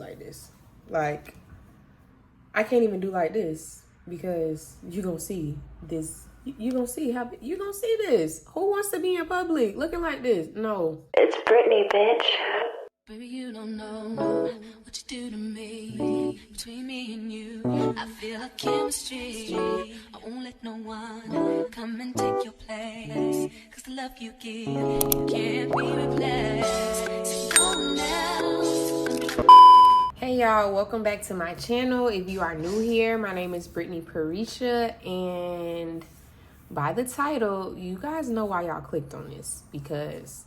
like this. Like, I can't even do like this because you gonna see this. You gonna see how you gonna see this. Who wants to be in public looking like this? No. It's Brittany, bitch. Baby, you don't know what you do to me. Between me and you, I feel a chemistry. I won't let no one come and take your place. Cause the love you give, it can't be replaced. No one else. Hey y'all, welcome back to my channel. If you are new here, my name is Brittany Perrisha, and by the title, you guys know why y'all clicked on this, because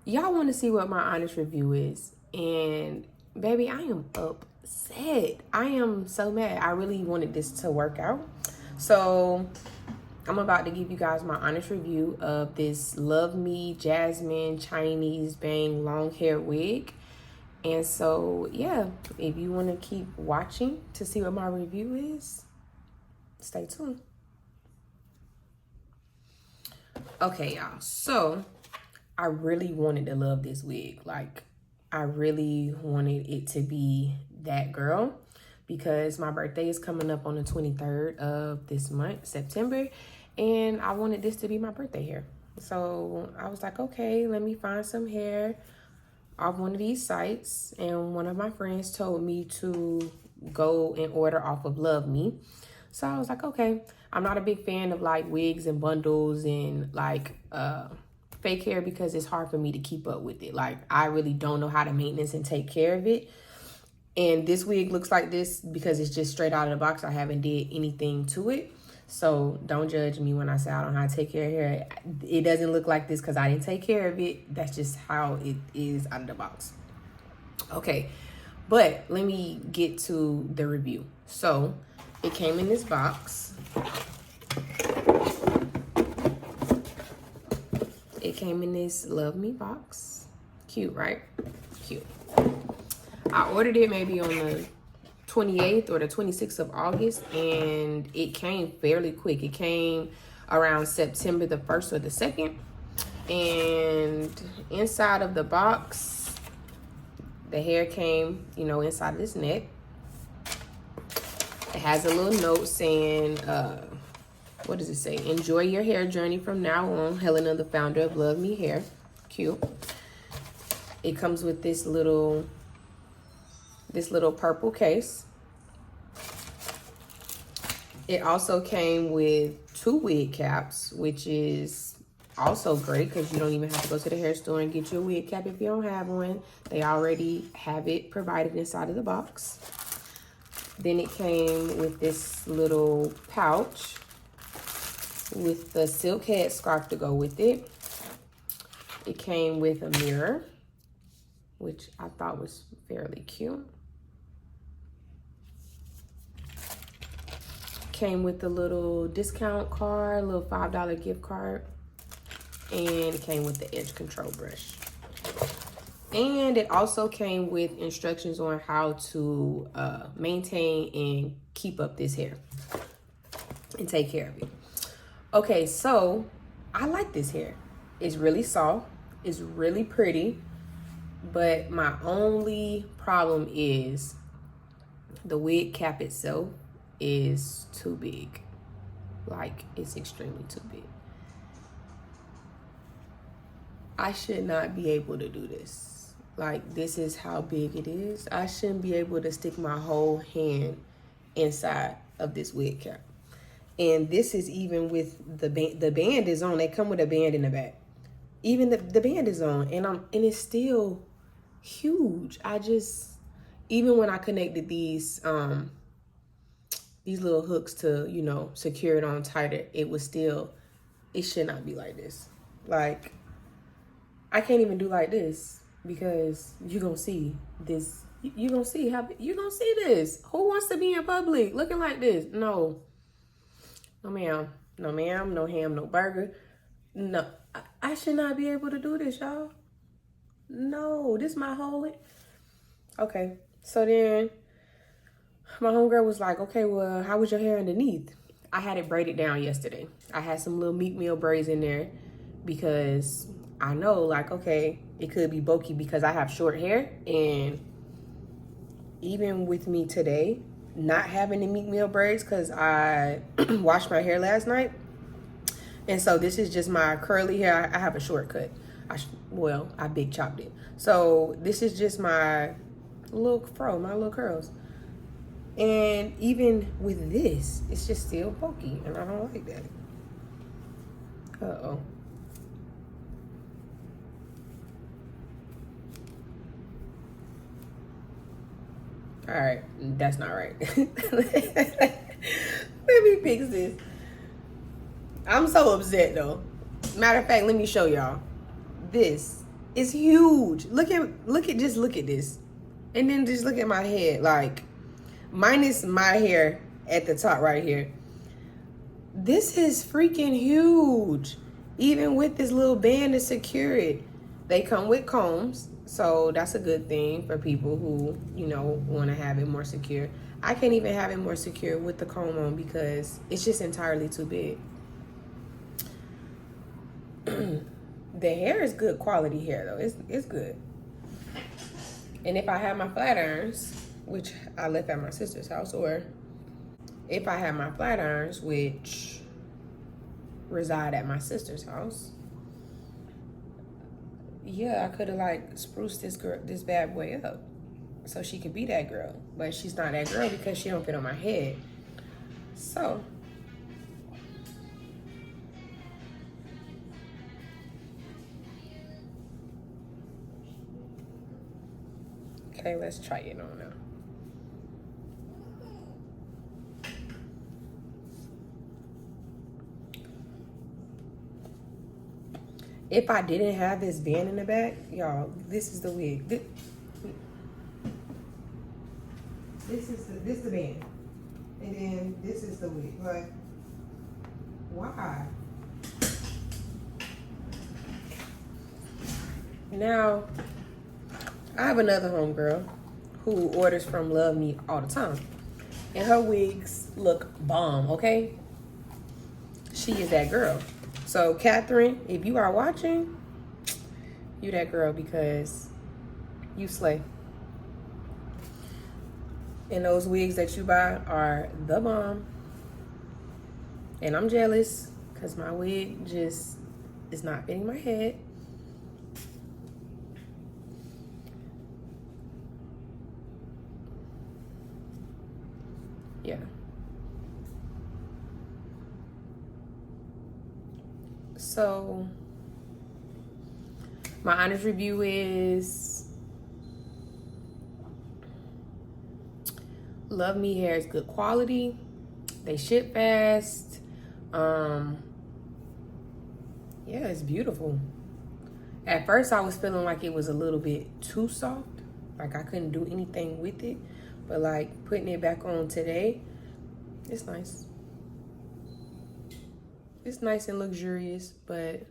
y'all want to see what my honest review is. And baby, I am upset. I am so mad. I really wanted this to work out. So I'm about to give you guys my honest review of this LUVME Jasmine Chinese Bang long hair wig. And so, yeah, if you want to keep watching to see what my review is, stay tuned. Okay, y'all. So I really wanted to love this wig. Like, I really wanted it to be that girl, because my birthday is coming up on the 23rd of this month, September, and I wanted this to be my birthday hair. So I was like, okay, let me find some hair off one of these sites, and one of my friends told me to go and order off of LUVME. So I was like, okay. I'm not a big fan of like wigs and bundles and like fake hair, because it's hard for me to keep up with it. Like, I really don't know how to maintenance and take care of it. And this wig looks like this because it's just straight out of the box. I haven't did anything to it. So don't judge me when I say I don't know how to take care of hair. It doesn't look like this because I didn't take care of it. That's just how it is out of the box. Okay, but let me get to the review. So it came in this box. It came in this LUVME box. Cute, right? Cute. I ordered it maybe on the 28th or the 26th of August, and it came fairly quick. It came around September the 1st or the 2nd. And inside of the box, the hair came, you know, inside of this net. It has a little note saying, what does it say? Enjoy your hair journey from now on. Helena, the founder of LUVME Hair. Cute. It comes with this little purple case. It also came with 2 wig caps, which is also great because you don't even have to go to the hair store and get your wig cap if you don't have one. They already have it provided inside of the box. Then it came with this little pouch with the silk head scarf to go with it. It came with a mirror, which I thought was fairly cute. Came with a little discount card, a little $5 gift card, and it came with the edge control brush. And it also came with instructions on how to maintain and keep up this hair and take care of it. Okay, so I like this hair. It's really soft, it's really pretty, but my only problem is the wig cap itself is too big. Like, it's extremely too big. I should not be able to do this. Like, this is how big it is. I shouldn't be able to stick my whole hand inside of this wig cap. And this is even with the band. The band is on. They come with a band in the back. Even the band is on, and it's still huge. Even when I connected these little hooks to, you know, secure it on tighter, it should not be like this. Like, I can't even do like this because you gonna see this. You gonna see this. Who wants to be in public looking like this? No. No ma'am, no ma'am, no ham, no burger. No, I should not be able to do this, y'all. No, this my whole. Okay, so then my homegirl was like, okay, well, how was your hair underneath? I had it braided down yesterday. I had some little meat meal braids in there because I know, like, okay, it could be bulky because I have short hair, and even with me today, not having the meat meal braids because I washed my hair last night. And so this is just my curly hair. I have a shortcut. I big chopped it. So this is just my little fro, my little curls. And even with this, it's just still pokey, and I don't like that. Uh-oh. All right, that's not right. Let me fix this. I'm so upset though. Matter of fact, let me show y'all. This is huge. Look at this. And then just look at my head. Like, minus my hair at the top right here. This is freaking huge. Even with this little band to secure it. They come with combs. So that's a good thing for people who, you know, want to have it more secure. I can't even have it more secure with the comb on because it's just entirely too big. The hair is good quality hair though. It's good. And if I have my flat irons, which I left at my sister's house, or if I have my flat irons, which reside at my sister's house, yeah, I could have like spruced this bad boy up so she could be that girl. But she's not that girl because she don't fit on my head. So okay, let's try it on now. If I didn't have this band in the back, y'all, this is the wig. This is the band. And then this is the wig. Like, why? Now, I have another homegirl who orders from LUVME all the time. And her wigs look bomb, okay? She is that girl. So, Catherine, if you are watching, you that girl because you slay. And those wigs that you buy are the bomb. And I'm jealous because my wig just is not fitting my head. Yeah. So, my honest review is LUVME Hair is good quality. They ship fast. Yeah, it's beautiful. At first, I was feeling like it was a little bit too soft. Like I couldn't do anything with it. But like putting it back on today, it's nice. It's nice and luxurious, but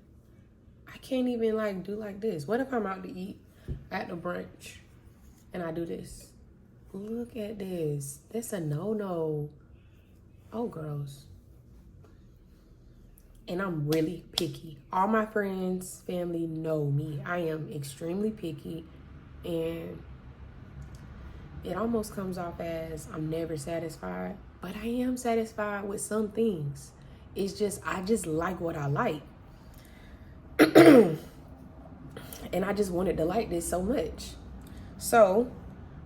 I can't even like do like this. What if I'm out to eat at the brunch and I do this? Look at this. That's a no-no. Oh, gross. And I'm really picky. All my friends, family know me. I am extremely picky, and it almost comes off as I'm never satisfied, but I am satisfied with some things. It's just, I just like what I like. And I just wanted to like this so much. So,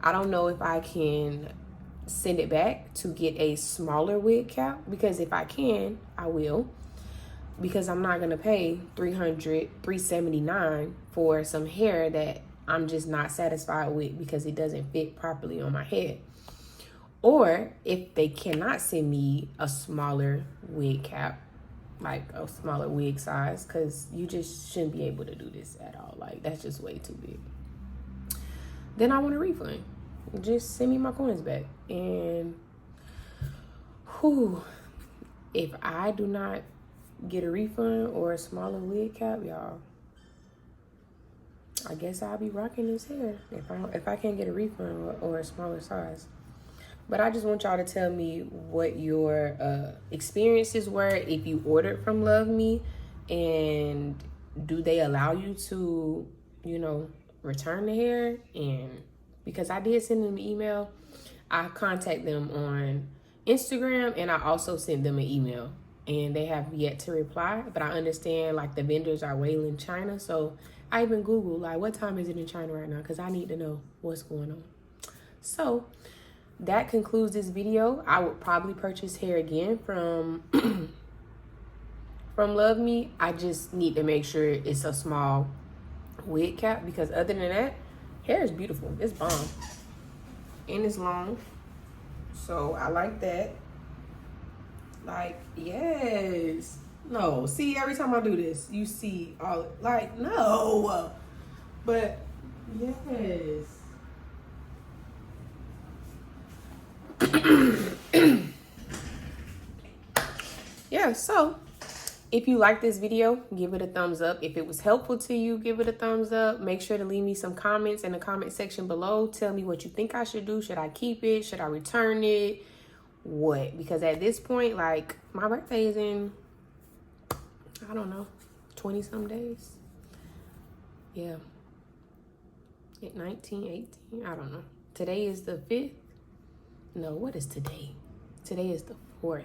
I don't know if I can send it back to get a smaller wig cap, because if I can, I will. Because I'm not gonna pay $300, $379 for some hair that I'm just not satisfied with because it doesn't fit properly on my head. Or if they cannot send me a smaller wig cap, like a smaller wig size, because you just shouldn't be able to do this at all. Like, that's just way too big. Then I want a refund. Just send me my coins back. And if I do not get a refund or a smaller wig cap, y'all, I guess I'll be rocking this hair if I can't get a refund or a smaller size. But I just want y'all to tell me what your experiences were if you ordered from LUVME, and do they allow you to, you know, return the hair? And because I did send them an email. I contact them on Instagram, and I also sent them an email, and they have yet to reply. But I understand like the vendors are waiting in China, so I even Googled like what time is it in China right now, because I need to know what's going on. So that concludes this video. I would probably purchase hair again from from LUVME. I just need to make sure it's a small wig cap, because other than that, hair is beautiful. It's bomb and it's long, so I like that. Like, yes. No, see, every time I do this, you see all, like, no, but yes. Yeah, so if you like this video, give it a thumbs up. If it was helpful to you, give it a thumbs up. Make sure to leave me some comments in the comment section below. Tell me what you think I should do. Should I keep it? Should I return it? What? Because at this point, like, my birthday is in, I don't know, 20 some days. Yeah. 19, 18, I don't know. Today is the 5th. No, what is today? Today is the 4th.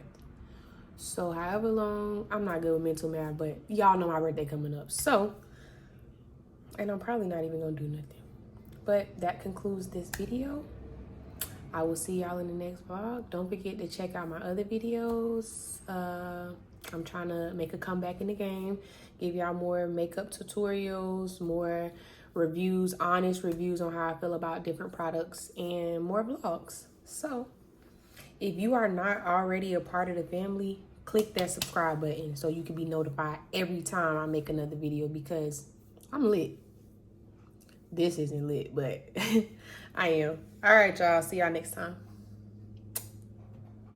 So however long, I'm not good with mental math, but y'all know my birthday coming up. So, and I'm probably not even gonna do nothing. But that concludes this video. I will see y'all in the next vlog. Don't forget to check out my other videos. I'm trying to make a comeback in the game, give y'all more makeup tutorials, more reviews, honest reviews on how I feel about different products, and more vlogs. So if you are not already a part of the family, click that subscribe button so you can be notified every time I make another video, because I'm lit. This isn't lit, but I am. All right, y'all. See y'all next time.